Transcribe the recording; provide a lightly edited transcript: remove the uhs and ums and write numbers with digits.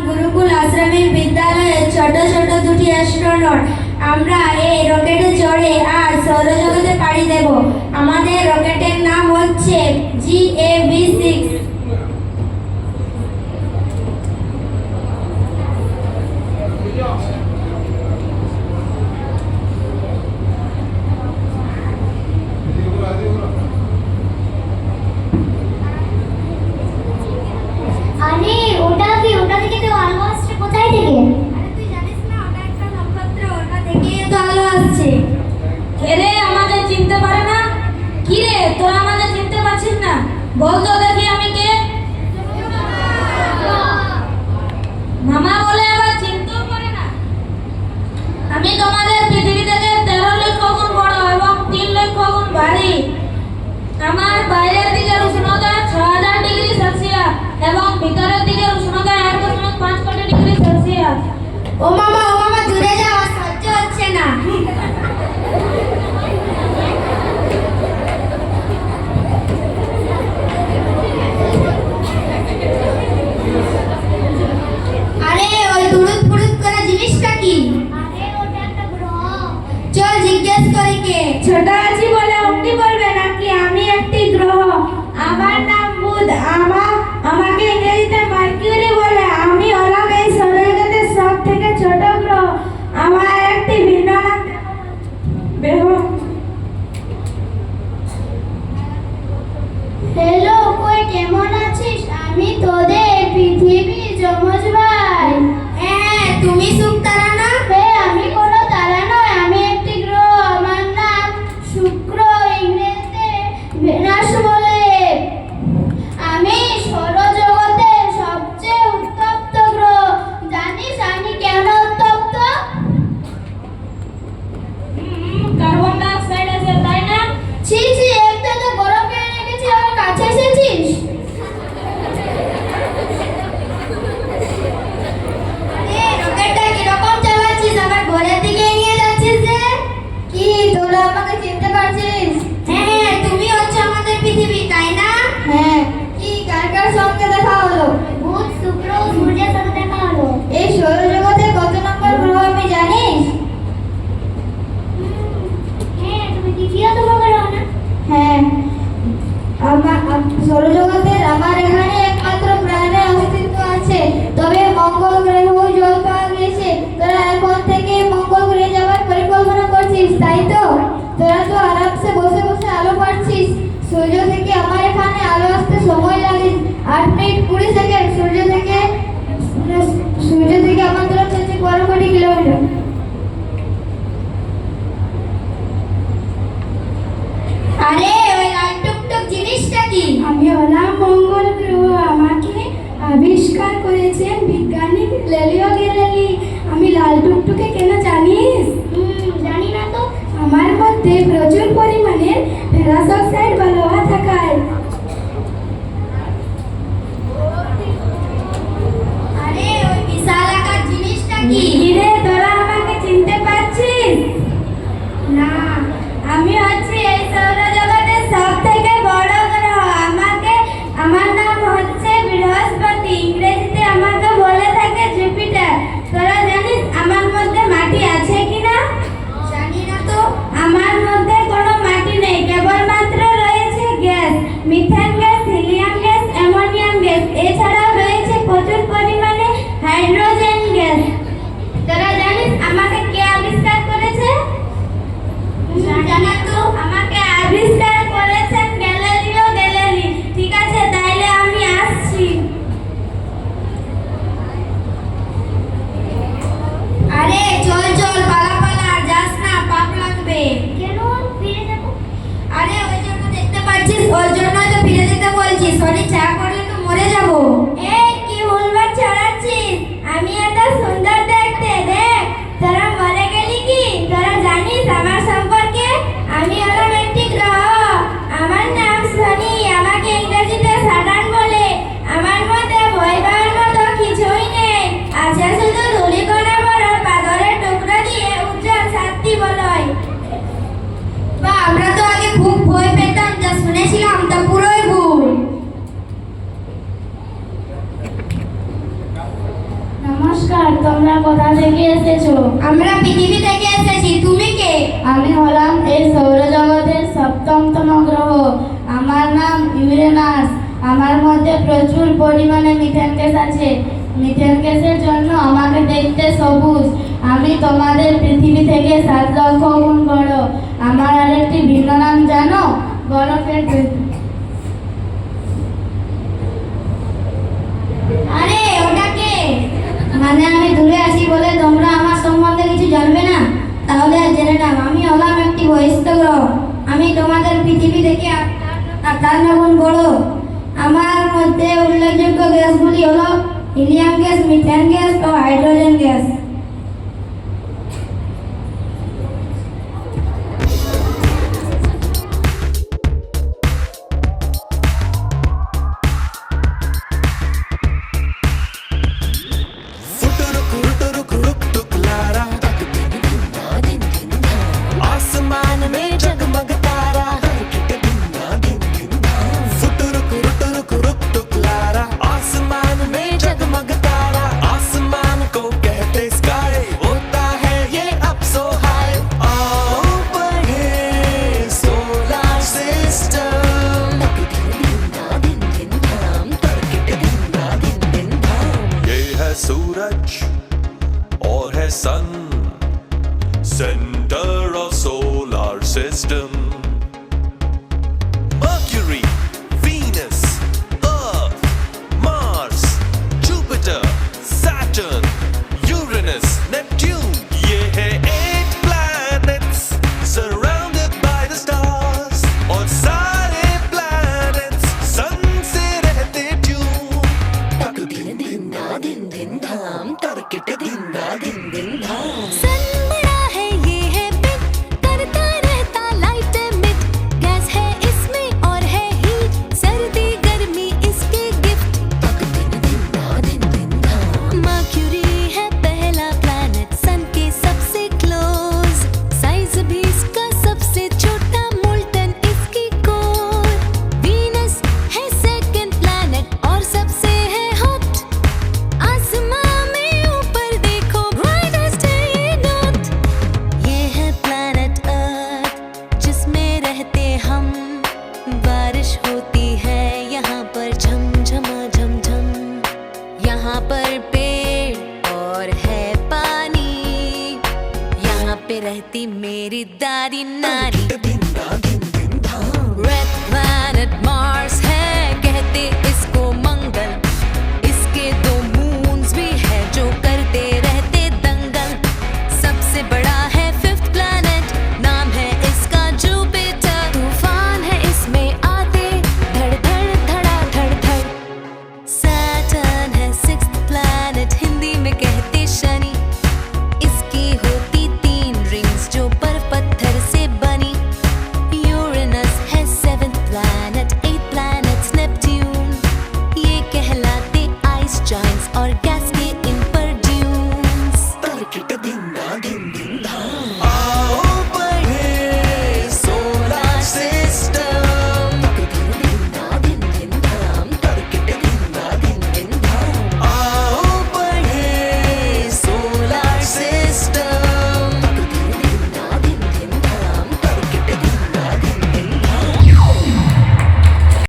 গুরুকুল আশ্রমের বিদ্যালয়ে ছোট ছোট দুটি অ্যাস্ট্রোনট আমরা এই রকেটে চড়ে আর সৌরজগতে পাড়ি দেব। আমাদের রকেটের নাম হচ্ছে GAV6। আরে ওটা কি? ওটা থেকে তো আলো আসছে কোথায় থেকে? আরে তুই জানিস না ওটা একটা নক্ষত্র, ওটা থেকেই তো আলো আসছে। এরে আমাদের চিনতে পারে না? কি রে তোরা আমাদের চিনতে পারছিস না? বল তো দেখি আমি কে? মামা বলে আবার চিনতেও পারে না। আমি তোমাদের পৃথিবী থেকে 13 লক্ষ গুণ বড় এবং 3 লক্ষ গুণ ভারী। আমার বাইরের দিকের উষ্ণতা 6000 ডিগ্রি সেলসিয়াস এবং ভিতরের দিকের উষ্ণতা 1.5 কোটি ডিগ্রি সেলসিয়াস। ও মামা দূরে যাও, আর সহ্য হচ্ছে না। আরে ওই দুরুদ ফুরুদ করা জিনিসটা কি? আরে ওটা একটা গ্রহ। চল জিজ্ঞেস করি কে। ছোট আছি বলে অমনি বলবে নাকি আমি একটি গ্রহ? আমার নাম বুধ। আমাকে ইংরেজিতে মার্কিউরি বলে। আমি হলাম এই সৌরজগতের সব থেকে ছোট গ্রহ। আমার একটি ভিন্ন নাম বেহ। হ্যালো, কই কেমন আছিস? আমি তোদের পৃথিবী যমজ ভাই। হ্যাঁ, তুমি শুকতারা না? হ্যাঁ, আমি কোনো তারা নয়, আমি একটি গ্রহ। আমার নাম শুক্র, ইংরেজিতে ভেনাস বলে। আমি সৌরজগতের সবচেয়ে উত্তপ্ত গ্রহ। জানিস আমি কেন উত্তপ্ত? কার্বন ডাই অক্সাইড আছে তাই না? ছি ছি, একটা তো গরম করে রেখেছি, আমার কাছে এসেছিস? আরে রকেটটা কিরকম চালাচ্ছিস? আমার ঘরের দিকে নিয়ে যাচ্ছিস যে। কি তোরা আমাকে চিনতে পারছিস? হ্যাঁ, তুমি হচ্ছে আমাদের পৃথিবী, তাই না? হ্যাঁ। কি কার কার সঙ্গে দেখা হলো? বুধ, শুক্র, সূর্যের সাথে দেখা হলো। এই সৌরজগতে কত নম্বর গ্রহ আমি জানিস? হ্যাঁ, তুমি দ্বিতীয় তোমার গ্রহ না? হ্যাঁ, সৌরজগতের আমার এখানে একমাত্র প্রাণের অস্তিত্ব আছে। তবে মঙ্গল গ্রহে জল পাওয়া গেছে। তোরা এখন থেকে মঙ্গল গ্রহে যাওয়ার পরিকল্পনা করছিস, তাই তো? তোরা তো আরামসে বসে বসে আলো পাচ্ছিস। সূর্য থেকে আমার এখানে আলো আসতে সময় লাগে 8 মিনিট 20 সেকেন্ড। সূর্য থেকে আমার দূরত্ব হচ্ছে 12 কোটি কিলোমিটার। আরে ওই লাল টুকটুক জিনিসটা কি? আমি হলাম মঙ্গল গ্রহ। আমাকে আবিষ্কার করেছেন বিজ্ঞানী গ্যালিলিও গ্যালিলি। আমি লাল টুকটুকে কেন জানিস? জানি না তো। আমার মধ্যে প্রচুর পরিমাণে ফেরাস অক্সাইড বা লোহা থাকায়। আরে ওই বিশাল আকার জিনিসটা কি? কিরে তোরা আমাকে চিনতে পারছিস না? আমি হচ্ছি এই সৌরজগতের সব থেকে বড় গ্রহ। আমার নাম হচ্ছে বৃহস্পতি। ইংরেজিতে আমাকে বলে থাকে জুপিটার। তোরা জানিস আমার মধ্যে মাটি আছে কিনা? জানি না তো। আমার মধ্যে কোনো মাটি নেই, কেবলমাত্র রয়েছে gas, methane gas, helium gas, ammonium gas. এছাড়াও রয়েছে প্রচুর পরিমাণে হাইড্রোজেন গ্যাস। তোরা জানিস আমাকে কে আবিষ্কার করেছে? জানি না তো। আমাকে আবিষ্কার করেছেন গ্যালিলিও গ্যালিলি। ঠিক আছে, তাইলে আমি আসছি। আরে চল পালা আর যাস না, পাপ লাগবে। কেন? ফিরে যাবো। আরে ওই জন্য দেখতে পাচ্ছিস, ওই জন্যই তো ফিরে যেতে বলছি। শরীর চা করলে তো মরে যাবো। এই কি ভুলভাল ছড়াচ্ছিস? আমি এত সুন্দর দেখতে, দেখ। তোরা মরে গেলি কি? তোরা জানিস আমার সম্পর্কে? আমি হলাম একটি গ্রহ। আমার নাম শনি। আমাকে ইংরেজিতে স্যাটার্ন বলে। আমার মধ্যে ভয় পাওয়ার মতো কিছুই নেই। আছে শুধু ধূলিকণা বড় পাথরের টুকরো দিয়ে উজ্জ্বল শান্তি বলয়। বা আমরা তো আগে খুব ভয় পেতাম, যা শুনে থেকে এসেছো? আমরা পৃথিবী থেকে এসেছি। তুমি কে? আমি হলাম এই সৌরজগতের সপ্তমতম গ্রহ। আমার নাম ইউরেনাস। আমার মধ্যে প্রচুর পরিমাণে মিথেন গ্যাস আছে। মিথেন গ্যাসের জন্য আমাকে দেখতে সবুজ। আমি তোমাদের পৃথিবী থেকে 7 লক্ষ গুণ বড়। আমার আরেকটি ভিন্ন নাম জানো? বরফের পৃথিবী। আরে ওটা কে? মানে আমি দূরে আছি বলে তোমরা আমার সম্বন্ধে কিছু জানবে না? তাহলে আজ জেনে নাও, আমি হলাম একটি বহিষ্ঠ গ্রহ। আমি তোমাদের পৃথিবী থেকে 58 গুণ বড়। আমার মধ্যে উল্লেখযোগ্য গ্যাসগুলি হলো হিলিয়াম গ্যাস, মিথেন গ্যাস ও হাইড্রোজেন গ্যাস। आसमान में जगमग तारा रुक लारा आसमान में जगमग तारा आसमान को कहते स्काई होता है ये अब सो हाई आओ बढ़े सोलर सिस्टम ये है सूरज और है सन Center of solar system Mercury, Venus, Earth, Mars, Jupiter, Saturn, Uranus, Neptune ये है 8 planets surrounded by the stars और सारे planets sun से रहते ट्यून सन बड़ा है ये है बिग करता रहता लाइट एमिट गैस है इसमें और है हीट सर्दी गर्मी इसके गिफ्ट मर्क्यूरी है पहला प्लैनेट सन के सबसे क्लोज साइज भी इसका सबसे छोटा मोल्टन इसकी कोर वीनस है सेकंड प्लैनेट और सबसे है हॉट आसमां में ऊपर देखो ब्राइटेस्ट है ये डॉट ये है प्लैनेट अर्थ जिसमें रहते हम बारिश होती है यहाँ पर झमझमा झमझम यहाँ पर पेड़ और है पानी यहाँ पे रहती मेरी दादी नानी रेड प्लैनेट मार्स है कहते इसको मंगल इसके 2 मून्स भी है जो करते रहते दंगल सबसे बड़ा है 5th प्लैनेट नाम है इसका जुपिटर तूफान है इसमें आते धड़ धड़ धड़ा धड़ धड़ सैटर्न है 6th प्लैनेट हिंदी में कहते शनि इसकी होती 3 रिंग्स जो बर्फ पत्थर से बनी यूरेनस है 7th प्लैनेट 8 प्लैनेट्स नेपट्यून ये कहलाते आइस जाइंट्स और गैस के इन पर ड्यून्स